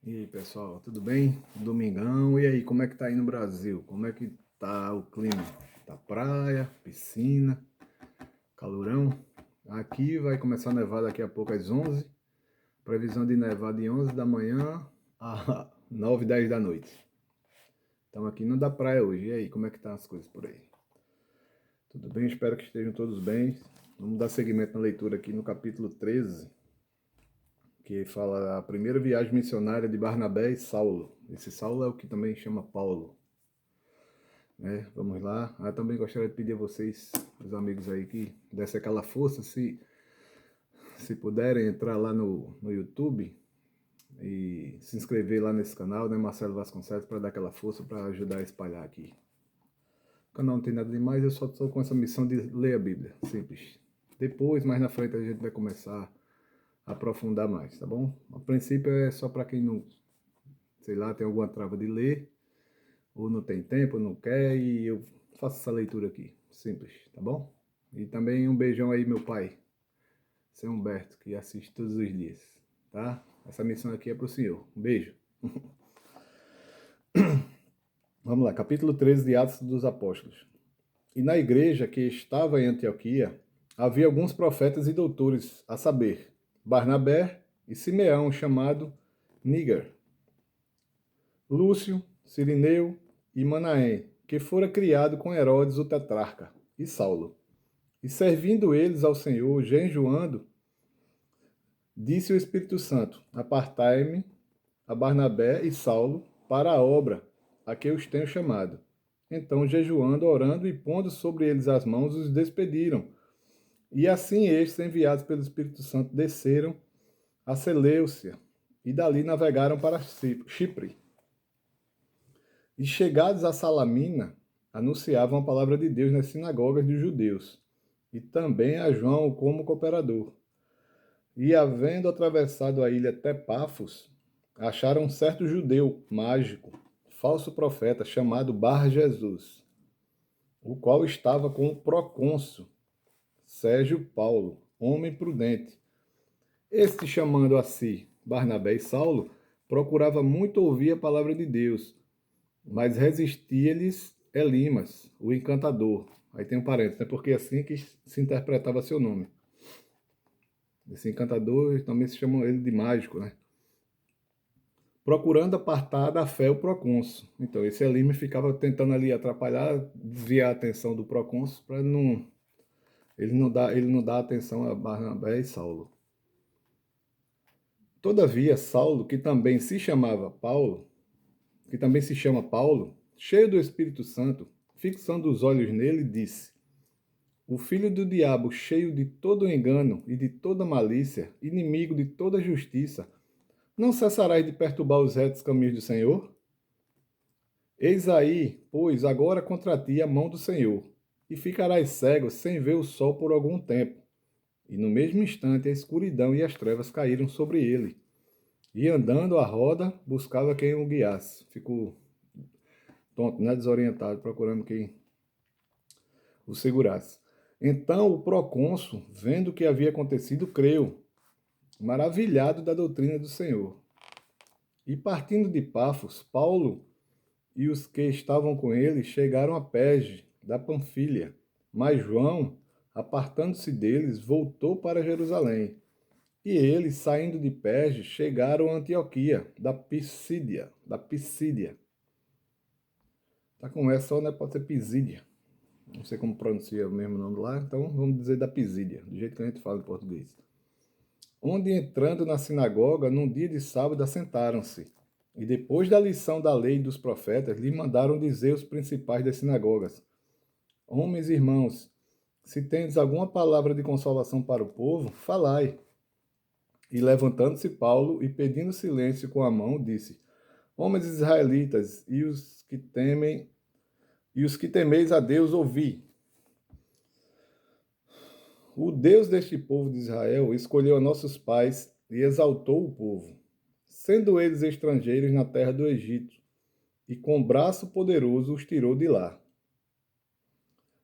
E aí, pessoal, tudo bem? Domingão, e aí, como é que tá aí no Brasil? Como é que tá o clima? Tá praia, piscina, calorão? Aqui vai começar a nevar daqui a pouco às 11. Previsão de nevar de 11 da manhã a 9, 10 da noite. Então aqui não dá praia hoje. E aí, como é que tá as coisas por aí? Tudo bem? Espero que estejam todos bem. Vamos dar seguimento na leitura aqui no capítulo 13, que fala da primeira viagem missionária de Barnabé e Saulo. Esse Saulo é o que também chama Paulo, né? Vamos lá. Também gostaria de pedir a vocês, os amigos aí, que desse aquela força, se puderem entrar lá no YouTube e se inscrever lá nesse canal, né, Marcelo Vasconcelos, para dar aquela força, para ajudar a espalhar aqui. O canal não tem nada demais, eu só estou com essa missão de ler a Bíblia, simples. Depois, mais na frente, a gente vai começar a aprofundar mais, tá bom? A princípio é só para quem não, sei lá, tem alguma trava de ler, ou não tem tempo, ou não quer, e eu faço essa leitura aqui, simples, tá bom? E também um beijão aí, meu pai, seu Humberto, que assiste todos os dias, tá? Essa missão aqui é pro senhor. Um beijo. Vamos lá, capítulo 13 de Atos dos Apóstolos. E na igreja que estava em Antioquia, havia alguns profetas e doutores, a saber, Barnabé e Simeão, chamado Níger, Lúcio, Cirineu e Manaém, que fora criado com Herodes o tetrarca, e Saulo. E servindo eles ao Senhor, jejuando, disse o Espírito Santo: Apartai-me a Barnabé e Saulo para a obra a que os tenho chamado. Então, jejuando, orando e pondo sobre eles as mãos, os despediram. E assim estes, enviados pelo Espírito Santo, desceram a Seleucia e dali navegaram para Chipre. E chegados a Salamina, anunciavam a palavra de Deus nas sinagogas dos judeus, e também a João como cooperador. E havendo atravessado a ilha Tepafos, acharam um certo judeu mágico, falso profeta, chamado Bar Jesus, o qual estava com o procônsul Sérgio Paulo, homem prudente. Este, chamando a si Barnabé e Saulo, procurava muito ouvir a palavra de Deus, mas resistia-lhes Elimas, o encantador. Aí tem um parênteses, né? Porque é assim que se interpretava seu nome. Esse encantador também se chama ele de mágico, né? Procurando apartar da fé o procônsul. Então, esse Elimas ficava tentando ali atrapalhar, desviar a atenção do procônsul para não ele não dá atenção a Barnabé e Saulo. Todavia, Saulo, que também se chamava Paulo, que também se chama Paulo, cheio do Espírito Santo, fixando os olhos nele, disse: O filho do diabo, cheio de todo engano e de toda malícia, inimigo de toda justiça, não cessarás de perturbar os retos caminhos do Senhor? Eis aí, pois, agora contra ti a mão do Senhor, e ficarás cego sem ver o sol por algum tempo. E no mesmo instante a escuridão e as trevas caíram sobre ele. E andando à roda, buscava quem o guiasse. Ficou tonto, né? Desorientado, procurando quem o segurasse. Então o procônsul, vendo o que havia acontecido, creu, maravilhado da doutrina do Senhor. E partindo de Pafos, Paulo e os que estavam com ele chegaram a Perge, da Panfilha. Mas João, apartando-se deles, voltou para Jerusalém. E eles, saindo de Perge, chegaram a Antioquia, da Pisídia. Tá com essa só, né? Pode ser Pisídia. Não sei como pronuncia o mesmo nome lá, então vamos dizer da Pisídia, do jeito que a gente fala em português. Onde, entrando na sinagoga, num dia de sábado, assentaram-se. E depois da lição da lei e dos profetas, lhe mandaram dizer os principais das sinagogas: Homens e irmãos, se tendes alguma palavra de consolação para o povo, falai. E levantando-se Paulo e pedindo silêncio com a mão, disse: Homens israelitas e os que temeis a Deus, ouvi. O Deus deste povo de Israel escolheu a nossos pais e exaltou o povo, sendo eles estrangeiros na terra do Egito, e com braço poderoso os tirou de lá.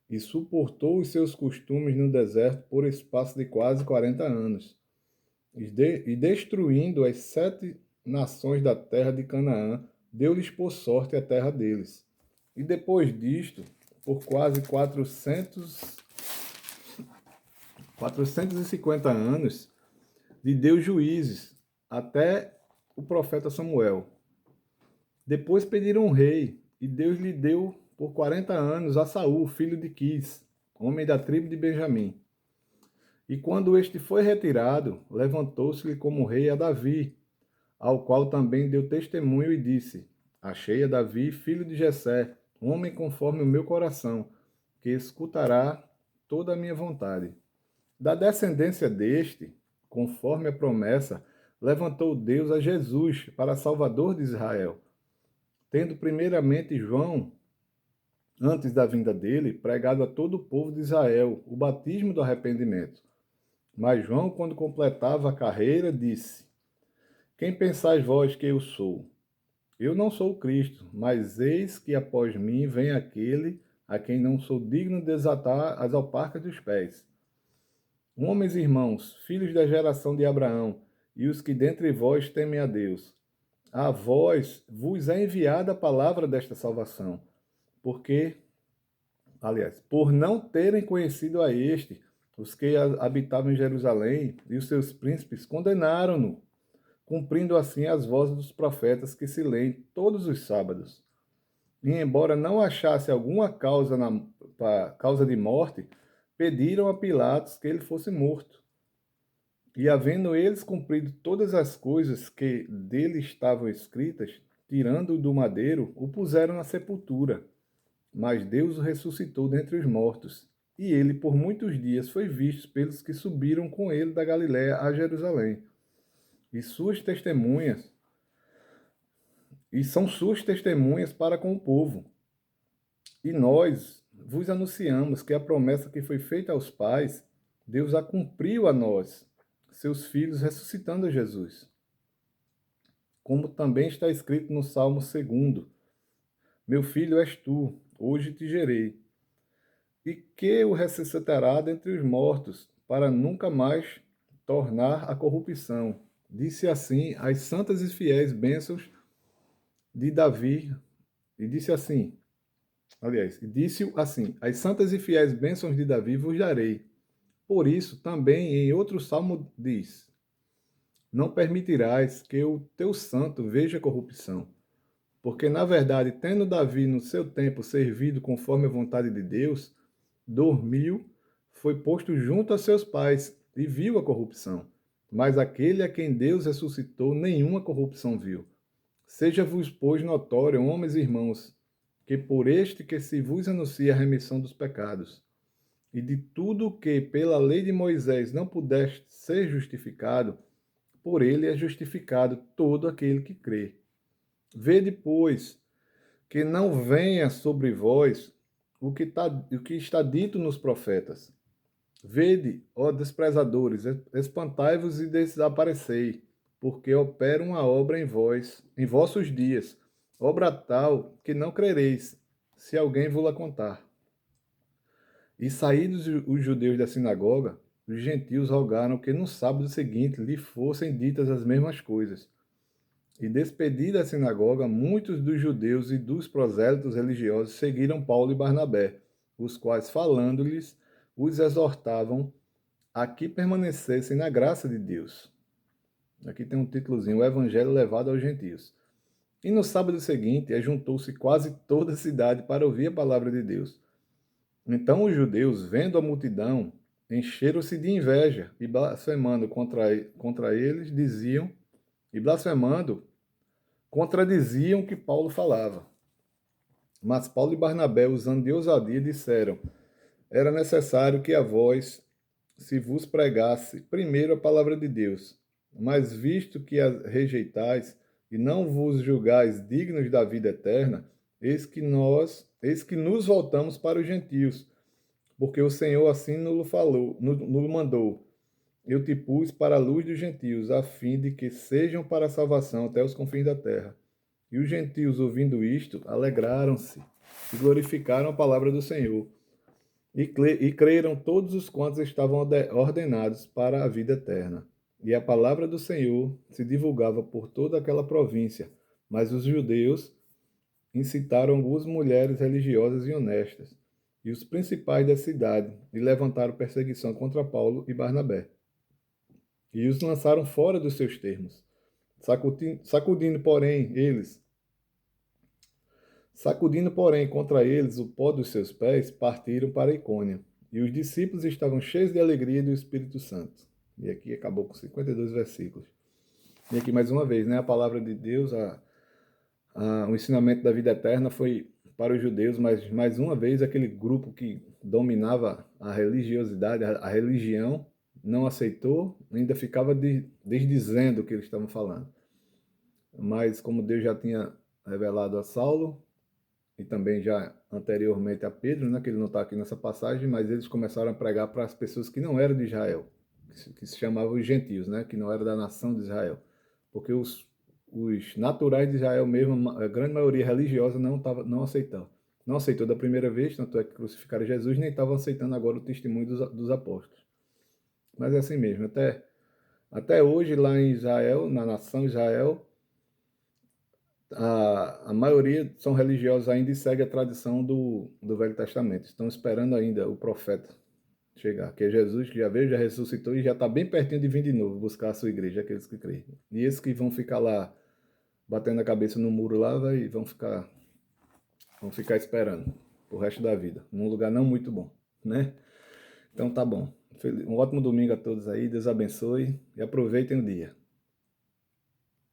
E suportou os seus costumes no deserto por espaço de quase 40 anos, e destruindo nações da terra de Canaã, deu-lhes por sorte a terra deles. E depois disto, por quase 450 anos, lhe deu juízes, até o profeta Samuel. Depois pediram um rei, e Deus lhe deu por 40 anos a Saul, filho de Quis, homem da tribo de Benjamim. E quando este foi retirado, levantou-se-lhe como rei a Davi, ao qual também deu testemunho e disse: Achei a Davi, filho de Jessé, homem conforme o meu coração, que escutará toda a minha vontade. Da descendência deste, conforme a promessa, levantou Deus a Jesus para Salvador de Israel, tendo primeiramente João, antes da vinda dele, pregado a todo o povo de Israel o batismo do arrependimento. Mas João, quando completava a carreira, disse: Quem pensais vós que eu sou? Eu não sou o Cristo, mas eis que após mim vem aquele a quem não sou digno de desatar as alparcas dos pés. Homens e irmãos, filhos da geração de Abraão, e os que dentre vós temem a Deus, a vós vos é enviada a palavra desta salvação, por não terem conhecido a este, os que habitavam em Jerusalém e os seus príncipes condenaram-no, cumprindo assim as vozes dos profetas que se leem todos os sábados. E embora não achasse alguma causa de morte, pediram a Pilatos que ele fosse morto. E havendo eles cumprido todas as coisas que dele estavam escritas, tirando-o do madeiro, o puseram na sepultura. Mas Deus o ressuscitou dentre os mortos, e ele por muitos dias foi visto pelos que subiram com ele da Galiléia a Jerusalém. E são suas testemunhas para com o povo. E nós vos anunciamos que a promessa que foi feita aos pais, Deus a cumpriu a nós, seus filhos, ressuscitando a Jesus. Como também está escrito no Salmo 2: Meu filho és tu, hoje te gerei. E que o ressuscitará dentre os mortos, para nunca mais tornar a corrupção. Disse assim as santas e fiéis bênçãos de Davi, e disse assim, as santas e fiéis bênçãos de Davi vos darei. Por isso, também em outro salmo diz: Não permitirás que o teu santo veja corrupção. Porque, na verdade, tendo Davi no seu tempo servido conforme a vontade de Deus, dormiu, foi posto junto a seus pais e viu a corrupção. Mas aquele a quem Deus ressuscitou, nenhuma corrupção viu. Seja-vos, pois, notório, homens e irmãos, que por este que se vos anuncia a remissão dos pecados, e de tudo o que pela lei de Moisés não pudeste ser justificado, por ele é justificado todo aquele que crê. Vede, pois, que não venha sobre vós o que está dito nos profetas. Vede, ó desprezadores, espantai-vos e desaparecei, porque opera uma obra em vós, em vossos dias, obra tal que não crereis, se alguém vos-la contar. E saídos os judeus da sinagoga, os gentios rogaram que no sábado seguinte lhe fossem ditas as mesmas coisas. E despedida a sinagoga, muitos dos judeus e dos prosélitos religiosos seguiram Paulo e Barnabé, os quais, falando-lhes, os exortavam a que permanecessem na graça de Deus. Aqui tem um títulozinho: O Evangelho levado aos gentios. E no sábado seguinte, ajuntou-se quase toda a cidade para ouvir a palavra de Deus. Então os judeus, vendo a multidão, encheram-se de inveja e blasfemando contra eles, contradiziam o que Paulo falava. Mas Paulo e Barnabé, usando de ousadia, disseram: Era necessário que a vós se vos pregasse primeiro a palavra de Deus. Mas visto que a rejeitais e não vos julgais dignos da vida eterna, eis que nos voltamos para os gentios, porque o Senhor assim nos mandou. Eu te pus para a luz dos gentios, a fim de que sejam para a salvação até os confins da terra. E os gentios, ouvindo isto, alegraram-se e glorificaram a palavra do Senhor. E creram todos os quantos estavam ordenados para a vida eterna. E a palavra do Senhor se divulgava por toda aquela província, mas os judeus incitaram algumas mulheres religiosas e honestas, e os principais da cidade, e levantaram perseguição contra Paulo e Barnabé, e os lançaram fora dos seus termos. Sacudindo, porém, contra eles o pó dos seus pés, partiram para Icônia. E os discípulos estavam cheios de alegria do Espírito Santo. E aqui acabou com 52 versículos. E aqui mais uma vez, né, a palavra de Deus, o ensinamento da vida eterna foi para os judeus, mas mais uma vez aquele grupo que dominava a religiosidade, a religião, não aceitou, ainda ficava desdizendo o que eles estavam falando. Mas como Deus já tinha revelado a Saulo, e também já anteriormente a Pedro, né, que ele não está aqui nessa passagem, mas eles começaram a pregar para as pessoas que não eram de Israel, que se chamavam os gentios, né, que não eram da nação de Israel. Porque os naturais de Israel mesmo, a grande maioria religiosa, não aceitou. Não aceitou da primeira vez, tanto é que crucificaram Jesus, nem estavam aceitando agora o testemunho dos apóstolos. Mas é assim mesmo, até hoje lá em Israel, na nação Israel, a maioria são religiosos ainda e segue a tradição do Velho Testamento. Estão esperando ainda o profeta chegar, que é Jesus, que já veio, já ressuscitou e já está bem pertinho de vir de novo buscar a sua igreja, aqueles que creem. E esses que vão ficar lá batendo a cabeça no muro lá, vão ficar esperando o resto da vida, num lugar não muito bom, né? Então tá bom. Um ótimo domingo a todos aí, Deus abençoe e aproveitem o dia.